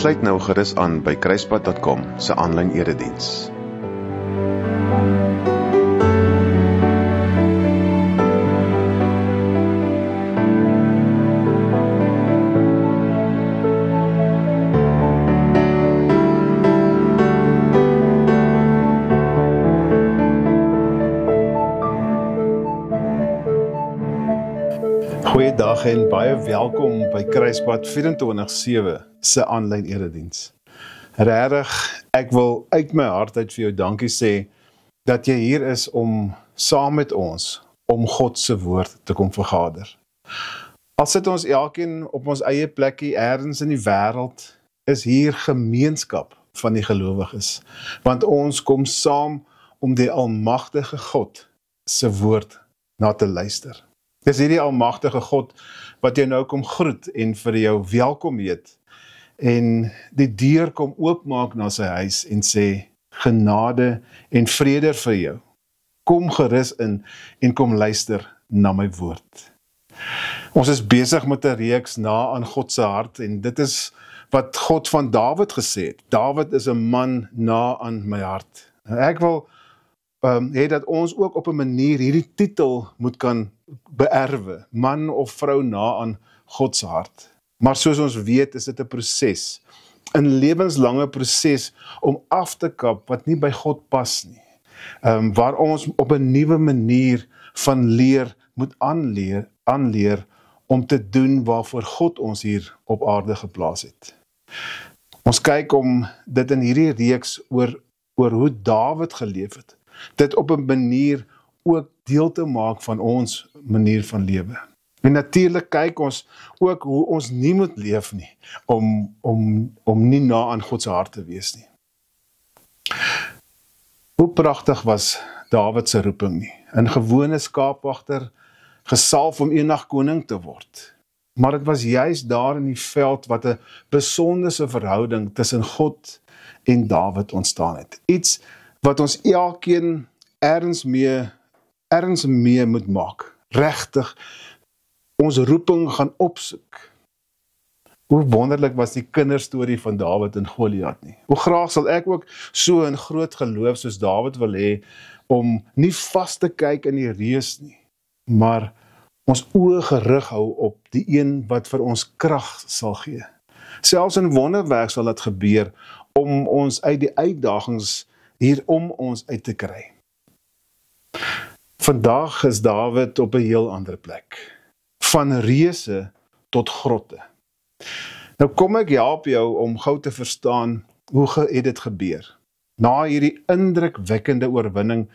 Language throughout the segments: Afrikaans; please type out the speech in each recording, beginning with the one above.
Sluit nou gerus aan by kruispad.com se aanlyn erediens. Goeiedag en baie welkom by Kruispad 24/7 se aanlyn erediens. Regtig, ek wil uit my hart uit vir jou dankie sê dat jy hier is om saam met ons om God se woord te kom vergader. Al sit ons elkeen op ons eie plekkie ergens in die wêreld, is hier gemeenskap van die gelowiges, want ons kom saam om die almagtige God se woord na te luister. Dis hierdie almagtige God wat jou nou kom groet en vir jou welkom heet en die deur kom oopmaak na sy huis en sê genade en vrede vir jou. Kom gerus in en kom luister na my woord. Ons is besig met 'n reeks na aan God se hart en dit is wat God van Dawid gesê het. Dawid is 'n man na aan my hart. Ek wil hê dat ons ook op 'n manier hierdie titel moet kan beerwe, man of vrou na aan God se hart. Maar soos ons weet, is dit 'n proses, 'n lewenslange proses om af te kap wat nie by God pas nie. Waar ons op 'n nuwe manier van leer moet aanleer om te doen waarvoor God ons hier op aarde geplaas het. Ons kyk om dit in hierdie reeks oor hoe Dawid geleef het, dit op 'n manier ook deel te maak van ons manier van lewe. En natuurlik kyk ons ook hoe ons nie moet leef nie, om nie na aan God se hart te wees nie. Hoe pragtig was Dawid se roeping nie, 'n gewone skaapwagter, gesalf om eendag koning te word. Maar dit was juis daar in die veld wat 'n besonderse verhouding tussen God en Dawid ontstaan het. Iets wat ons elkeen ergens mee moet maak. Regtig ons roeping gaan opsoek. Hoe wonderlik was die kinderstorie van Dawid en Goliat nie. Hoe graag sal ek ook so 'n groot geloof soos Dawid wil hê, om nie vas te kyk in die reus nie, maar ons oë gerig hou op die een wat vir ons krag sal gee. Selfs in wonderwerk sal dit gebeur om ons uit die uitdagings hier om ons uit te kry. Vandag is Dawid op 'n heel ander plek. Van reuse tot grotte. Nou kom ek help jou om gou te verstaan hoe het dit gebeur. Na hierdie indrukwekkende oorwinning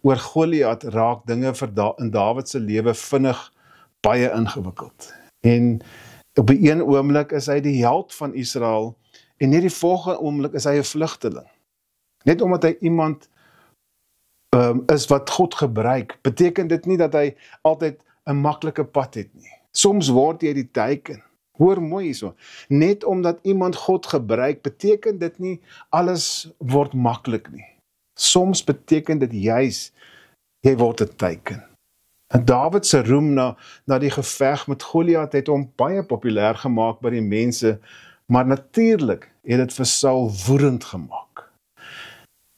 oor Goliat raak dinge in Dawid se lewe vinnig baie ingewikkeld. En op 'n een oomblik is hy die held van Israel en net die volgende oomblik is hy 'n vlugteling. Net omdat hy iemand is wat God gebruik, beteken dit nie dat hy altyd 'n maklike pad het nie. Soms word jy die teiken. Hoor mooi hierso. Net omdat iemand God gebruik, beteken dit nie alles word maklik nie. Soms beteken dit juis jy word 'n teiken. En Dawid se roem na die geveg met Goliat het hom baie populêr gemaak by die mense, maar natuurlik het dit vir Saul woedend gemaak.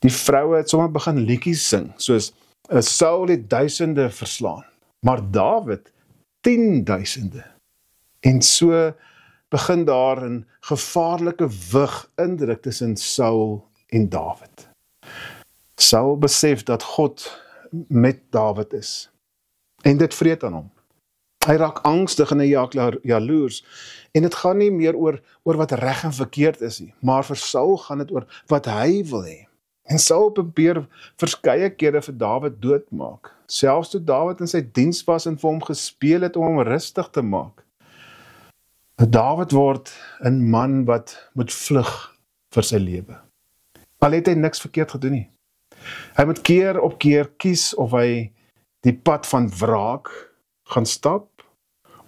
Die vroue het sommer begin liedjies sing, soos Saul het duisende verslaan, maar Dawid 10.000. En so begin daar 'n gevaarlike wig indruk tussen Saul en Dawid. Saul besef dat God met Dawid is, en dit vreet aan hom. Hy raak angstig en hy raak jaloers, en dit gaan nie meer oor wat reg en verkeerd is nie, maar vir Saul gaan dit oor wat hy wil hê. En Saul probeer verskeie kere vir Dawid doodmaak, selfs toe Dawid in sy diens was en vir hom gespeel het om hom rustig te maak. Dawid word 'n man wat moet vlug vir sy lewe. Al het hy niks verkeerd gedoen nie. Hy moet keer op keer kies of hy die pad van wraak gaan stap,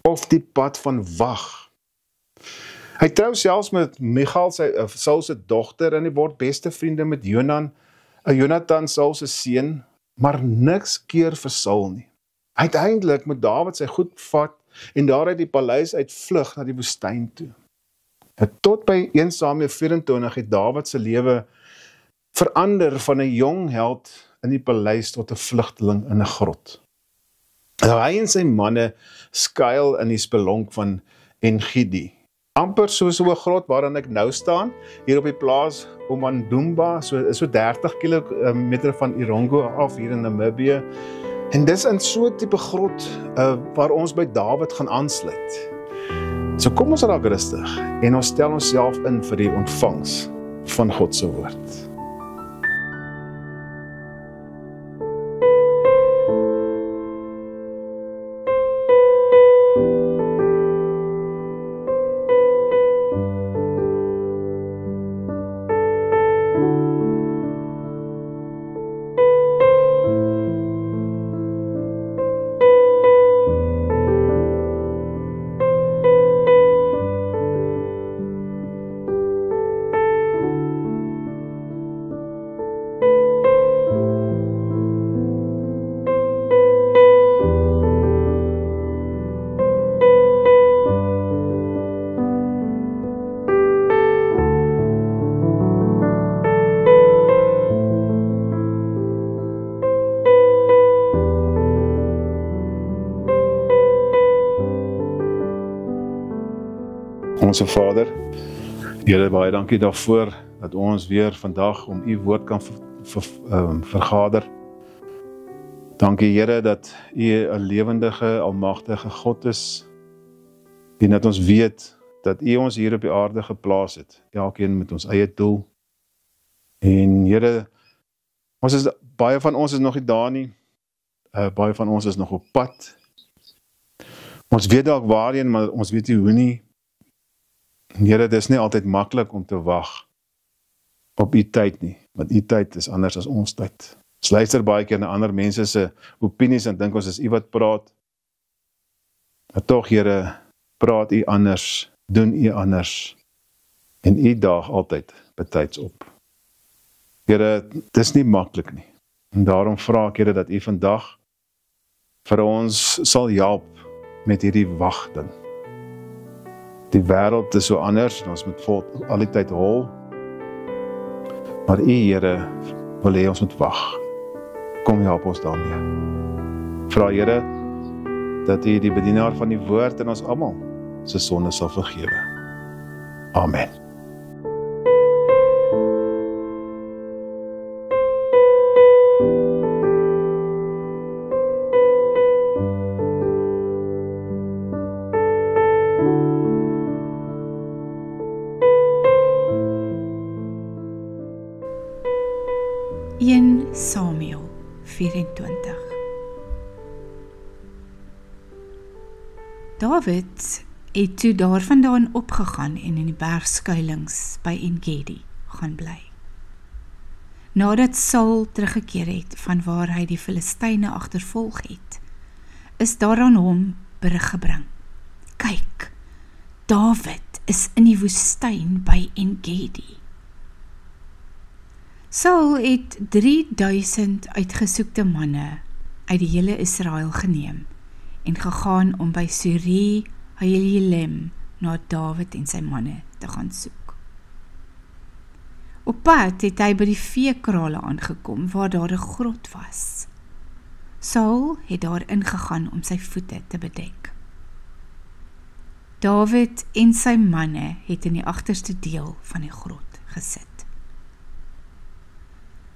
of die pad van wag. Hy trou selfs met Michal, Saul se dogter, en hy word beste vriende met Jonathan, Saul se seun, maar niks keer vir Saul nie. Uiteindelik moet Dawid sy goed vat en daaruit die paleis uitvlug na die woestyn toe. Tot by 1 Samuel 24 het Dawid se lewe verander van 'n jong held in die paleis tot 'n vlugteling in 'n grot. Hy en sy manne skuil in die spelonk van Engedi. Amper soos 'n grot waarin ek nou staan, hier op die plaas Omandumba, so 30 kilometer van Irongo af hier in Namibië. En dis in so 'n tipe grot waar ons by Dawid gaan aansluit. So kom ons raak rustig en ons stel onsself in vir die ontvangs van God se woord. Onse Vader, Here, baie dankie daarvoor dat ons weer vandag om U woord kan vergader. Dankie Here dat U 'n lewendige, almagtige God is en dat ons weet dat U ons hier op die aarde geplaas het, elkeen met ons eie doel. En Here, baie van ons is nog nie daar nie, baie van ons is nog op pad. Ons weet dalk waarheen, maar ons weet nie hoe nie. Here, dit is nie altyd maklik om te wag op U tyd nie, want U tyd is anders as ons tyd. Ons luister baie keer na ander mense se opinies en dink ons is U wat praat. Maar tog, Here, praat U anders, doen U anders, en U daag altyd betyds op. Here, dit is nie maklik nie, en daarom vra ek, Here, dat U vandag vir ons sal help met hierdie wagting. Die wêreld is so anders, en ons moet al die tyd hol. Maar U, Here, wil hê ons moet wag. Kom help ons daarmee. Vra, Here, dat U die bedienaar van die woord en ons almal se sonde sal vergewe. Amen. Samuel 24. Dawid het toe daarvandaan opgegaan en in die bergskuilings by Engedi gaan bly. Nadat Saul teruggekeer het van waar hy die Filistyne agtervolg het, is daar aan hom berig gebring. Kyk, Dawid is in die woestyn by Engedi. Saul het 3000 uitgesoekte manne uit die hele Israel geneem en gegaan om by Suri Hailelem na Dawid en sy manne te gaan soek. Op pad het hy by die veekrale aangekom waar daar 'n grot was. Saul het daar ingegaan om sy voete te bedek. Dawid en sy manne het in die agterste deel van die grot gesit.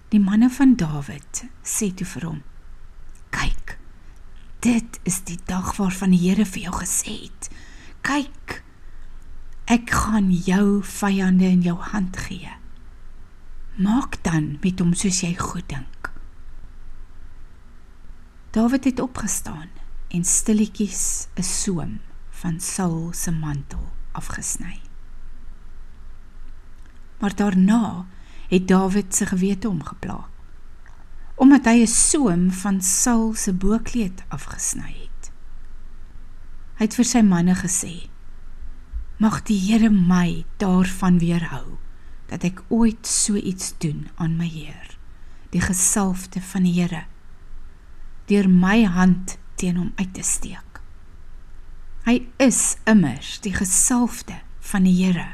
Die manne van Dawid sê toe vir hom: Kyk, dit is die dag waarvan die Here vir jou gesê het. Kyk, ek gaan jou vyande in jou hand gee. Maak dan met hom soos jy goed dink. Dawid het opgestaan en stilletjies 'n soem van Saul se mantel afgesny. Maar daarna het Dawid sy gewete omgepla, omdat hy 'n soem van Saul se boekleed afgesny het. Hy het vir sy manne gesê: Mag die Here my daarvan weerhou, dat ek ooit so iets doen aan my Heer, die gesalfde van die Here, deur my hand teen hom uit te steek. Hy is immers die gesalfde van die Here.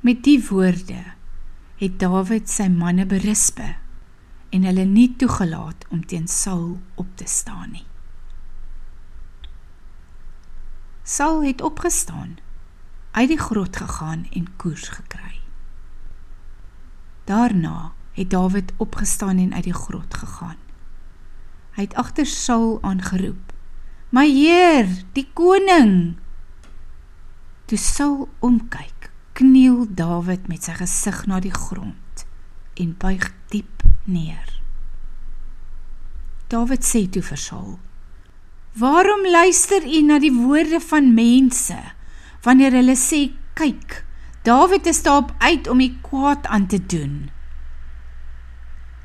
Met die woorde het Dawid sy manne berispe en hulle nie toegelaat om teen Saul op te staan nie. Saul het opgestaan, uit die grot gegaan en koers gekry. Daarna het Dawid opgestaan en uit die grot gegaan. Hy het agter Saul aangeroep, "My Heer, die koning!" Toe Saul omkyk, kniel Dawid met sy gesig na die grond en buig diep neer. Dawid sê toe vir Saul, "Waarom luister u na die woorde van mense, wanneer hulle sê, kyk, Dawid is daarop uit om u kwaad aan te doen?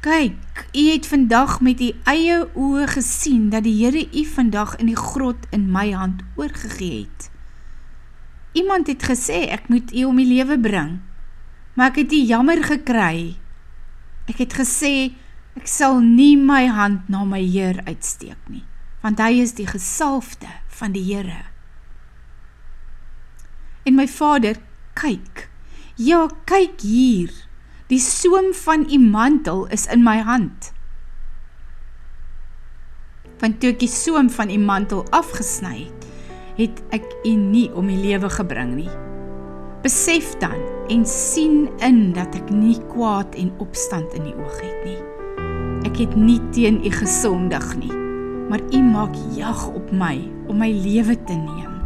Kyk, u het vandag met u eie oë gesien, dat die Here u vandag in die grot in my hand oorgegee het. Iemand het gesê, ek moet u om die lewe bring, maar ek het u jammer gekry. Ek het gesê, ek sal nie my hand na my Heer uitsteek nie, want hy is die gesalfde van die Here. En my vader, kyk, ja, kyk hier, die soem van u mantel is in my hand. Want toe ek die soem van u mantel afgesny het ek u nie om die lewe gebring nie. Besef dan en sien in dat ek nie kwaad en opstand in die oog het nie. Ek het nie teen u gesondig nie, maar u maak jag op my om my lewe te neem.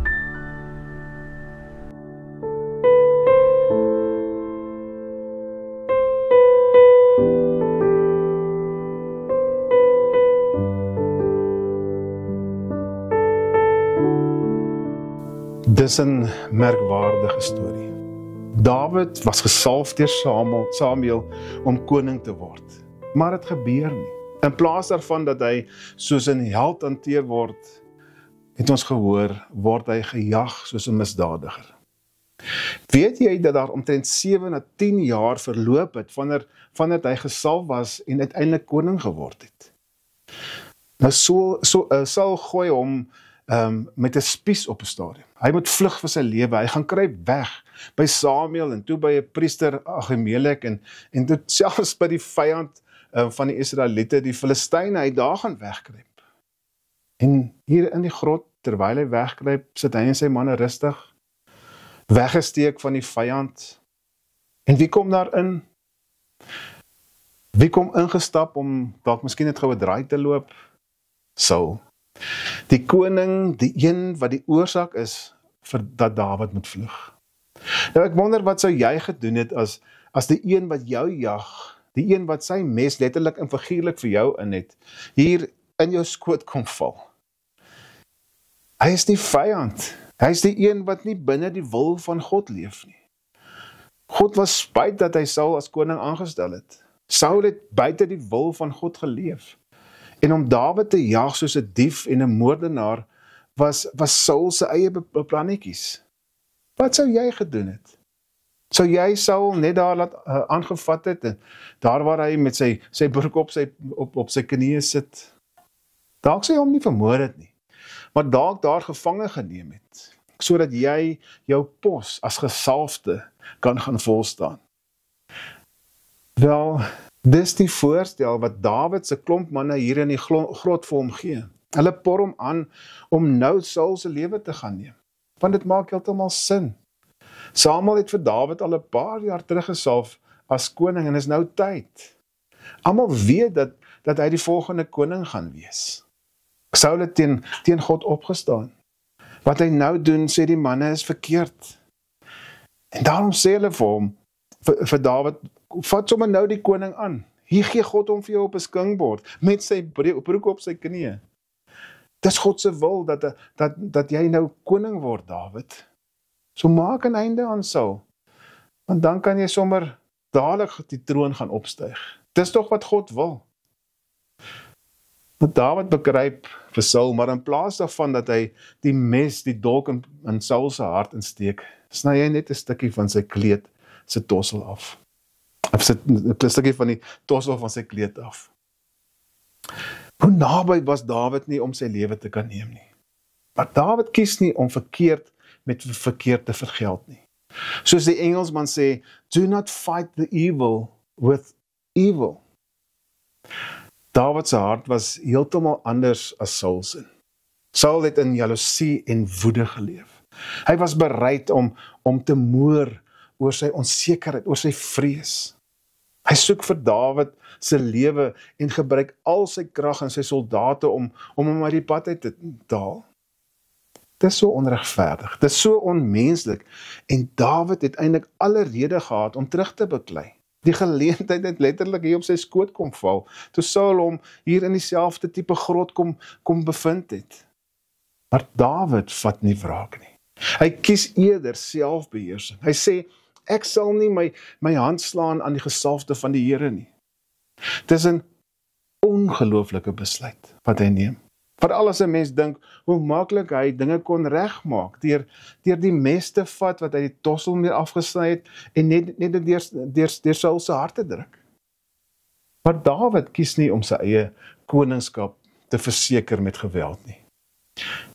Dis 'n merkwaardige storie. Dawid was gesalf deur Samuel om koning te word, maar dit gebeur nie. In plaas daarvan dat hy soos 'n held hanteer word, het ons gehoor, word hy gejag soos 'n misdadiger. Weet jy dat daar omtrent 7 na 10 jaar verloop het vandat hy gesalf was en uiteindelik koning geword het? Nou Saul gooi hom met 'n spies op 'n stadium. Hy moet vlug vir sy lewe, hy gaan kruip weg by Samuel en toe by 'n priester Ahimelek en toe selfs by die vyand van die Israeliete, die Filistyne, hy daar gaan wegkruip. En hier in die grot, terwyl hy wegkruip, sit hy en sy manne rustig, weggesteek van die vyand. En wie kom daarin? Wie kom ingestap om dalk miskien net gou 'n draai te loop? Saul. Die koning, die een wat die oorsaak is vir dat Dawid moet vlug. Nou ek wonder wat sou jy gedoen het as die een wat jou jag, die een wat sy mes letterlik en figuurlik vir jou in het, hier in jou skoot kom val. Hy is die vyand. Hy is die een wat nie binne die wil van God leef nie. God was spyt dat hy Saul as koning aangestel het. Saul het buite die wil van God geleef. En om Dawid te jag soos 'n dief en 'n moordenaar was Saul se eie beplannetjies. Wat sou jy gedoen het? Sou jy Saul net daar laat aangevat het en daar waar hy met sy broek op sy knieë sit? Dalk sou hy hom nie vermoor het nie, maar dalk daar gevange geneem het, sodat jy jou pos as gesalfde kan gaan volstaan. Wel, dis die voorstel wat Dawid se klomp manne hier in die grot vir hom gee. Hulle por hom aan om nou Saul se lewe te gaan neem, want dit maak heeltemal sin. Samuel het vir Dawid al 'n paar jaar teruggesalf as koning en is nou tyd. Almal weet dat hy die volgende koning gaan wees. Saul het teen God opgestaan. Wat hy nou doen, sê die manne, is verkeerd. En daarom sê hulle vir hom, vir Dawid, vat sommer nou die koning aan. Hier gee God hom vir jou op 'n skingbord, met sy broek op sy knieë. Dis God se wil, dat jy nou koning word, Dawid. So maak 'n einde aan Saul, want dan kan jy sommer dadelik die troon gaan opstyg. Dis tog wat God wil. Want Dawid begryp vir Saul, maar in plaas daarvan dat hy die mes, die dolk in Saul se hart insteek, sny hy net 'n stukkie van sy kleed se tossel af. Of 'n stukkie van die tossel van sy kleed af. Hoe naby was Dawid nie om sy lewe te kan neem nie. Maar Dawid kies nie om verkeerd met verkeerd te vergeld nie. Soos die Engelsman sê, do not fight the evil with evil. Dawid se hart was heeltemal anders as Saul se. Saul het in jaloesie en woede geleef. Hy was bereid om te moer oor sy onsekerheid, oor sy vrees. Hy soek vir Dawid se lewe en gebruik al sy krag en sy soldate om hom uit die pad uit te daal. Dit is so onregverdig, dit is so onmenslik, en Dawid het eintlik alle rede gehad om terug te beklei. Die geleentheid het letterlik hier op sy skoot kom val, toe Saul hom hier in dieselfde tipe grot kom bevind het. Maar Dawid vat nie wraak nie. Hy kies eerder selfbeheersing. Hy sê, ek sal nie my hand slaan aan die gesalfde van die Here nie. Dit is 'n ongelooflike besluit wat hy neem. Veral as 'n mens dink hoe maklik hy dinge kon regmaak deur die mes te vat wat hy die tossel meer afgesny het en net deur Saul se hart te druk. Maar Dawid kies nie om sy eie koningskap te verseker met geweld nie.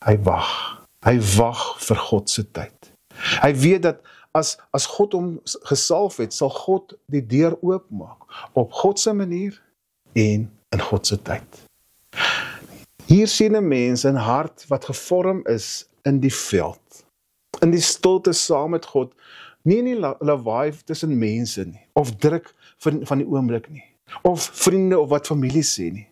Hy wag vir God se tyd. Hy weet dat as God hom gesalf het, sal God die deur oopmaak op God se manier en in God se tyd. Hier sien 'n mens 'n hart wat gevorm is in die veld, in die stilte saam met God, nie in die lawaai tussen mense nie, of druk van die oomblik nie, of vriende of wat familie sê nie.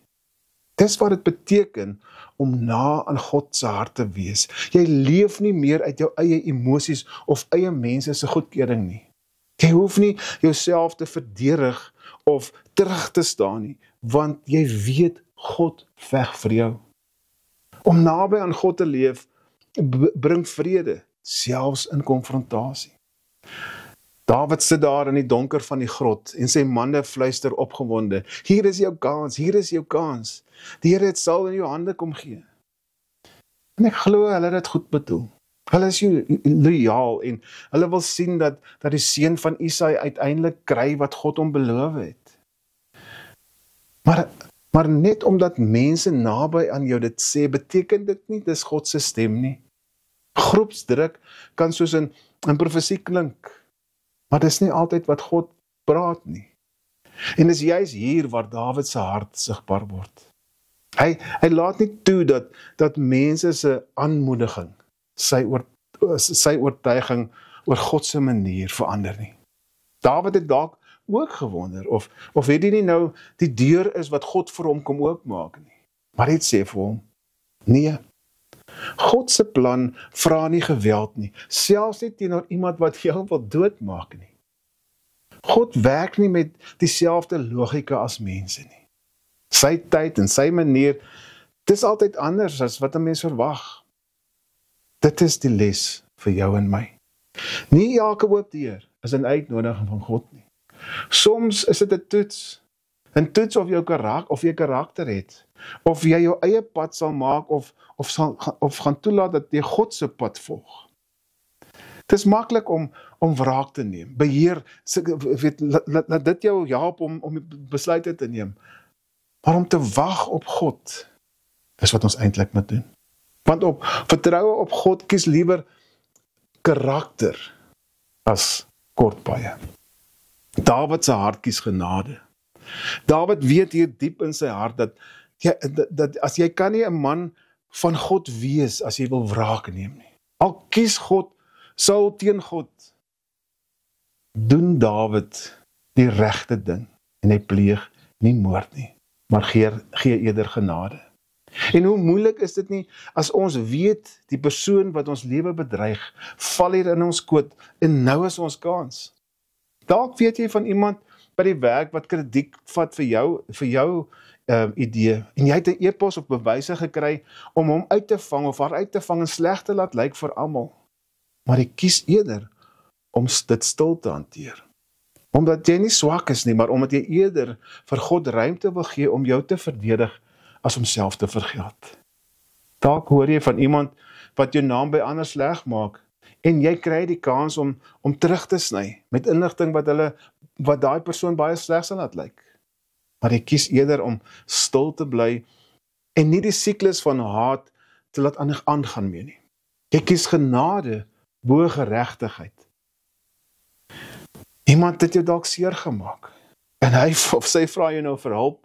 Dis wat dit beteken om na aan God se hart te wees. Jy leef nie meer uit jou eie emosies of eie mense se goedkeuring nie. Jy hoef nie jouself te verdedig of terug te staan nie, want jy weet God veg vir jou. Om naby aan God te leef, bring vrede, selfs in konfrontasie. Dawid sit daar in die donker van die grot en sy manne fluister opgewonde, hier is jou kans, hier is jou kans. Die Here het Saul in jou hande kom gee. En ek glo hulle het dit goed bedoel. Hulle is loyaal en hulle wil sien dat die seun van Isaai uiteindelik kry wat God hom beloof het. Maar net omdat mense naby aan jou dit sê, beteken dit nie dis God se stem nie. Groepsdruk kan soos in profesie klink, maar dis nie altyd wat God praat nie. En dis juist hier waar Dawid se hart sigbaar word. Hy laat nie toe dat mense se aanmoediging, sy oortuiging oor God se manier verander nie. Dawid het dalk ook gewonder, of het hy nie nou die deur is wat God vir hom kom oopmaak nie. Maar hy sê vir hom, nee, God se plan vra nie geweld nie, selfs nie teenoor iemand wat jou wil doodmaak nie. God werk nie met dieselfde logika as mense nie. Sy tyd en sy manier, dis altyd anders as wat 'n mens verwag. Dit is die les vir jou en my. Nie elke oop deur is 'n uitnodiging van God nie. Soms is dit 'n toets of jy karakter het, of jy jou eie pad sal maak, of gaan toelaat dat jy God se pad volg. Het is maklik om wraak te neem, beheer, laat dit jou help om besluite te neem, maar om te wag op God, is wat ons eintlik moet doen. Want op vertroue op God kies liewer karakter as kortpaaie. Dawid se hart kies genade. Dawid weet hier diep in sy hart dat as jy kan nie 'n man van God wees as jy wil wraak neem nie. Al kies God Saul teen God, doen Dawid die regte ding en hy pleeg nie moord nie, maar gee eerder genade. En hoe moeilik is dit nie as ons weet die persoon wat ons lewe bedreig val hier in ons skoot en nou is ons kans. Dalk weet jy van iemand by die werk wat krediet vat vir jou idee, en jy het 'n e-pos of bewyse gekry om hom uit te vang of haar uit te vang en sleg te laat lyk vir almal. Maar jy kies eerder om dit stil te hanteer. Omdat jy nie swak is nie, maar omdat jy eerder vir God ruimte wil gee om jou te verdedig as homself te vergeld. Dalk hoor jy van iemand wat jou naam by ander sleg maak, en jy kry die kans om terug te sny met inligting wat daai persoon baie sleg sal laat lyk. Maar jy kies eerder om stil te bly en nie die siklus van haat te laat aangaan meer nie. Jy kies genade bo geregtigheid Iemand het jou dalk seer gemaak. En hy of sy vra jou nou vir hulp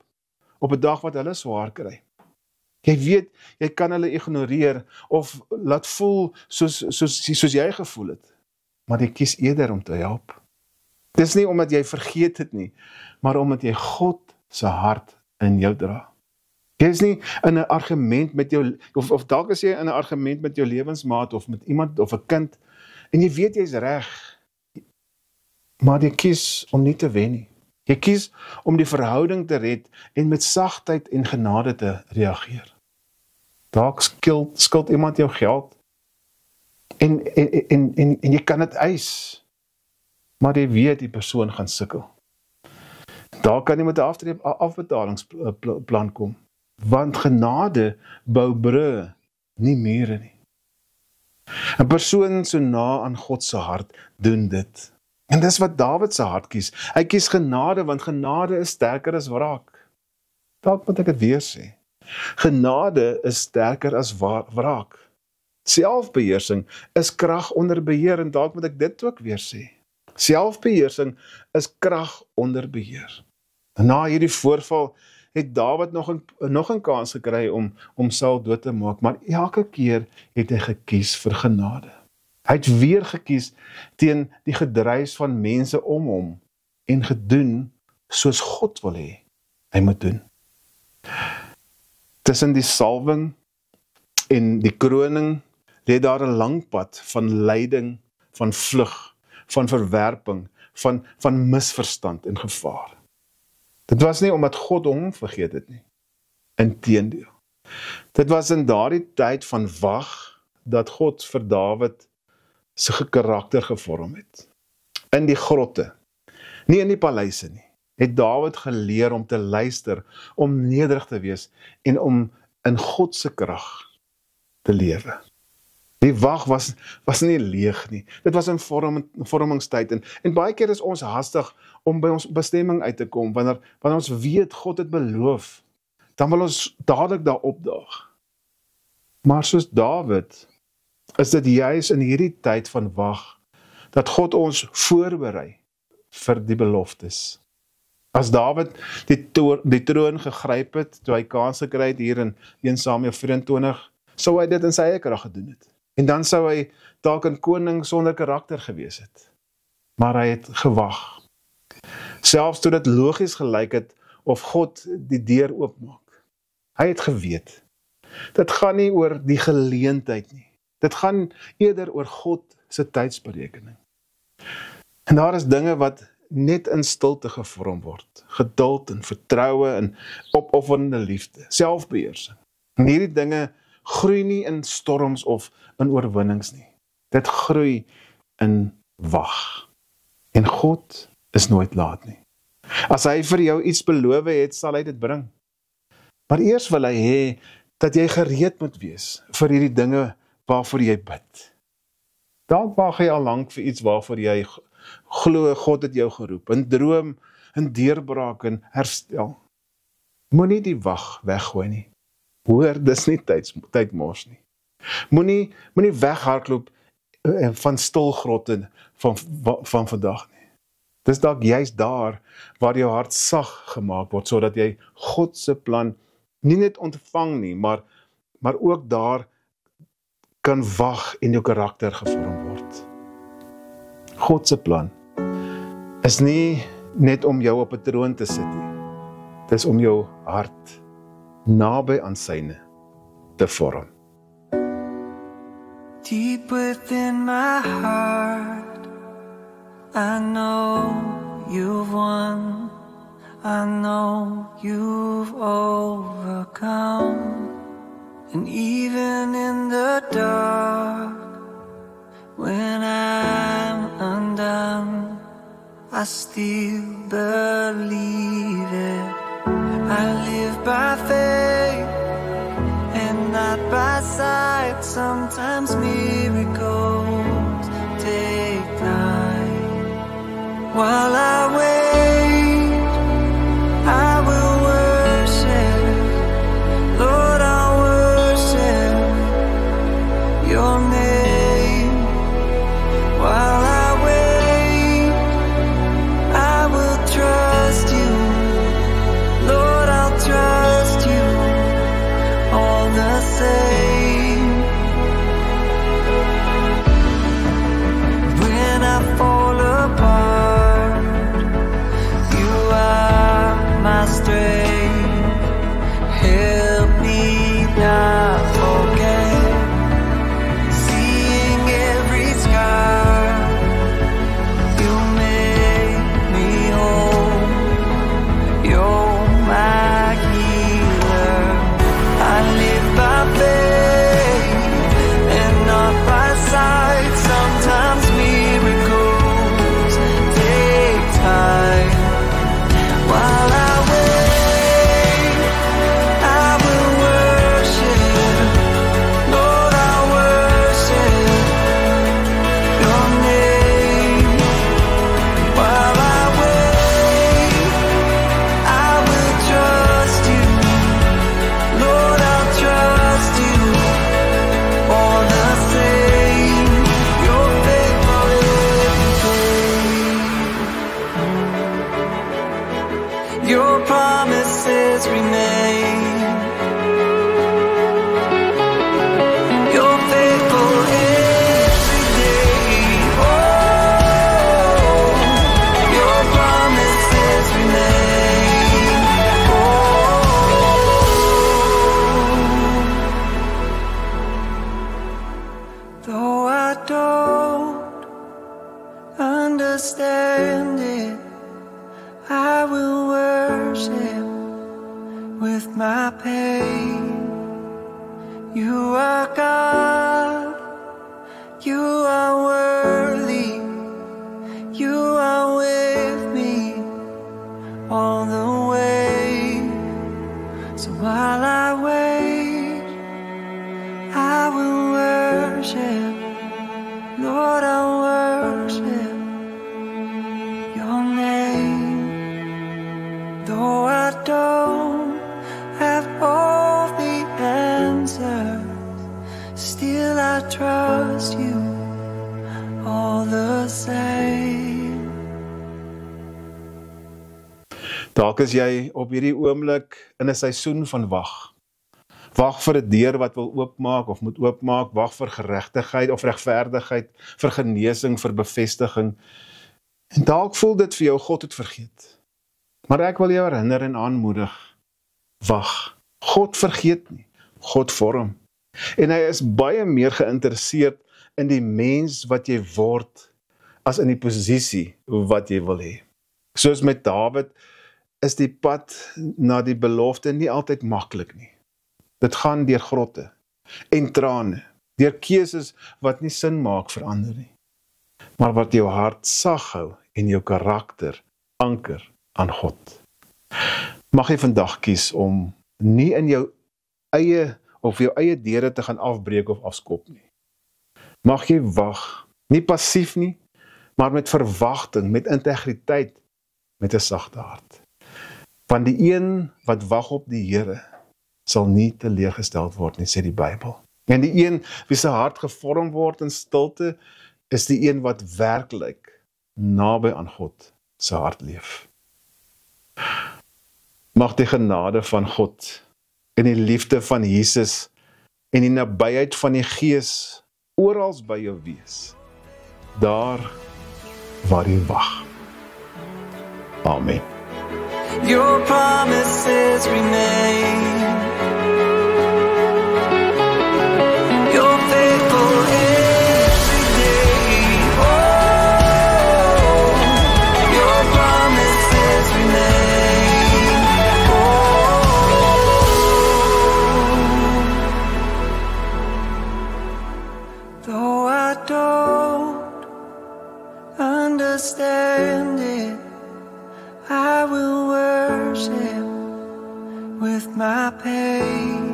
op 'n dag wat hulle swaar kry. Jy weet, jy kan hulle ignoreer of laat voel soos jy gevoel het. Maar jy kies eerder om te help. Dis nie omdat jy vergeet het nie, maar omdat jy God se hart in jou dra. Jy is nie in 'n argument met jou, of dalk is jy in 'n argument met jou lewensmaat of met iemand of 'n kind, en jy weet jy's reg, maar jy kies om nie te wen nie. Jy kies om die verhouding te red en met sagtheid en genade te reageer. Dalk skuld iemand jou geld en jy kan dit eis, maar jy weet die persoon gaan sukkel. Daar kan jy met 'n afbetalingsplan kom, want genade bou brûe, nie mure nie. 'n Persoon so na aan God se hart doen dit. En dis wat Dawid se hart kies. Hy kies genade, want genade is sterker as wraak. Dalk moet ek dit weer sê. Genade is sterker as wraak. Selfbeheersing is krag onder beheer, en dalk moet ek dit ook weer sê. Selfbeheersing is krag onder beheer. En na hierdie voorval het Dawid nog 'n kans gekry om Saul dood te maak, maar elke keer het hy gekies vir genade. Hy het weer gekies teen die gedruis van mense om hom en gedoen soos God wil hê hy moet doen. Tussen die salwing en die kroning lê daar 'n lang pad van lyding, van vlug, van verwerping, van misverstand en gevaar. Dit was nie omdat God hom vergeet het nie. Inteendeel. Dit was in daardie tyd van wag dat God vir Dawid sy karakter gevorm het. In die grotte, nie in die paleise nie, het Dawid geleer om te luister, om nederig te wees en om in God se krag te lewe. Die wag was nie leeg nie. Dit was 'n vormingstyd en baie keer is ons hastig om by ons bestemming uit te kom wanneer ons weet God het beloof, dan wil ons dadelik daar opdaag. Maar soos Dawid is dit juis in hierdie tyd van wag dat God ons voorberei vir die beloftes. As Dawid die troon gegryp het toe hy kans gekry het hier in 1 Samuel 24, sou hy dit in sy eie krag gedoen het. En dan sou hy dalk 'n koning sonder karakter gewees het. Maar hy het gewag. Selfs toe dit logies gelyk het of God die deur oopmaak. Hy het geweet. Dit gaan nie oor die geleentheid nie. Dit gaan eerder oor God se tydsberekening. En daar is dinge wat net in stilte gevorm word. Geduld en vertroue en opofferende liefde, selfbeheersing. En hierdie dinge groei nie in storms of in oorwinnings nie. Dit groei in wag. En God is nooit laat nie. As hy vir jou iets beloof het, sal hy dit bring. Maar eers wil hy hê dat jy gereed moet wees vir hierdie dinge waarvoor jy bid. Dalk wag jy al lank vir iets waarvoor jy glo God het jou geroep, 'n droom, 'n deurbraak en herstel. Moenie die wag weggooi nie. Hoor, dis nie tydmors nie. Moenie weghardloop van stilgrotte van vandag nie. Dis dalk juist daar waar jou hart sag gemaak word, sodat jy God se plan nie net ontvang nie, maar ook daar kan wag en jou karakter gevorm word. God se plan is nie net om jou op 'n troon te sit nie. Dit is om jou hart naby aan syne te vorm. Deep within my heart, I know you've won. I know you've overcome. And even in the dark, when I'm undone, I still believe it. I live by faith and not by sight. Sometimes miracles take time. While I wait, I will worship. Lord, I'll worship your name. While I wait, promises remain. You're faithful every day. Oh, your promises remain. Oh, though I don't understand it, I will worship with my pain. You are God, you are worthy, you are with me all the way. So while I wait, I will worship, Lord, I'll worship your name. Though I don't have all the answers, still I trust you all the same. Dalk is jy op hierdie oomblik in 'n seisoen van wag. Wag vir 'n deur wat wil oopmaak of moet oopmaak, wag vir geregtigheid of regverdigheid, vir genesing, vir bevestiging. En dalk voel dit vir jou God het vergeet. Maar ek wil jou herinner en aanmoedig, wag. God vergeet nie, God vorm. En hy is baie meer geïnteresseerd in die mens wat jy word, as in die posisie wat jy wil hê. Soos met Dawid, is die pad na die belofte nie altyd maklik nie. Dit gaan deur grotte en trane, deur keuses wat nie sin maak vir ander nie, maar wat jou hart sag hou en jou karakter anker aan God. Mag jy vandag kies om nie in jou eie of jou eie deure te gaan afbreek of afskop nie. Mag jy wag, nie passief nie, maar met verwagting, met integriteit, met 'n sagte hart. Want die een wat wag op die Here sal nie teleurgesteld word nie, sê die Bybel. En die een wie se hart gevorm word in stilte, is die een wat werklik naby aan God se hart leef. Mag die genade van God en die liefde van Jesus en die nabyheid van die Gees orals by jou wees, daar waar jy wag. Amen. Your promises remain. You're faithful every day. Oh, your promises remain. Oh, though I don't understand it, I will worship with my pain.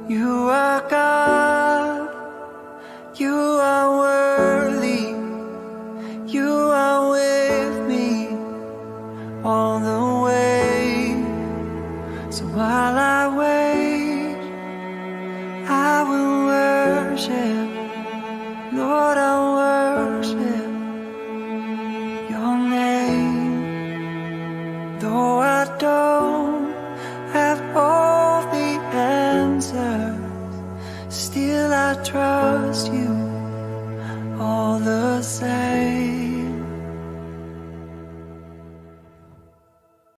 You are God, you are worthy, you are with me all the way. So while I wait, I will worship,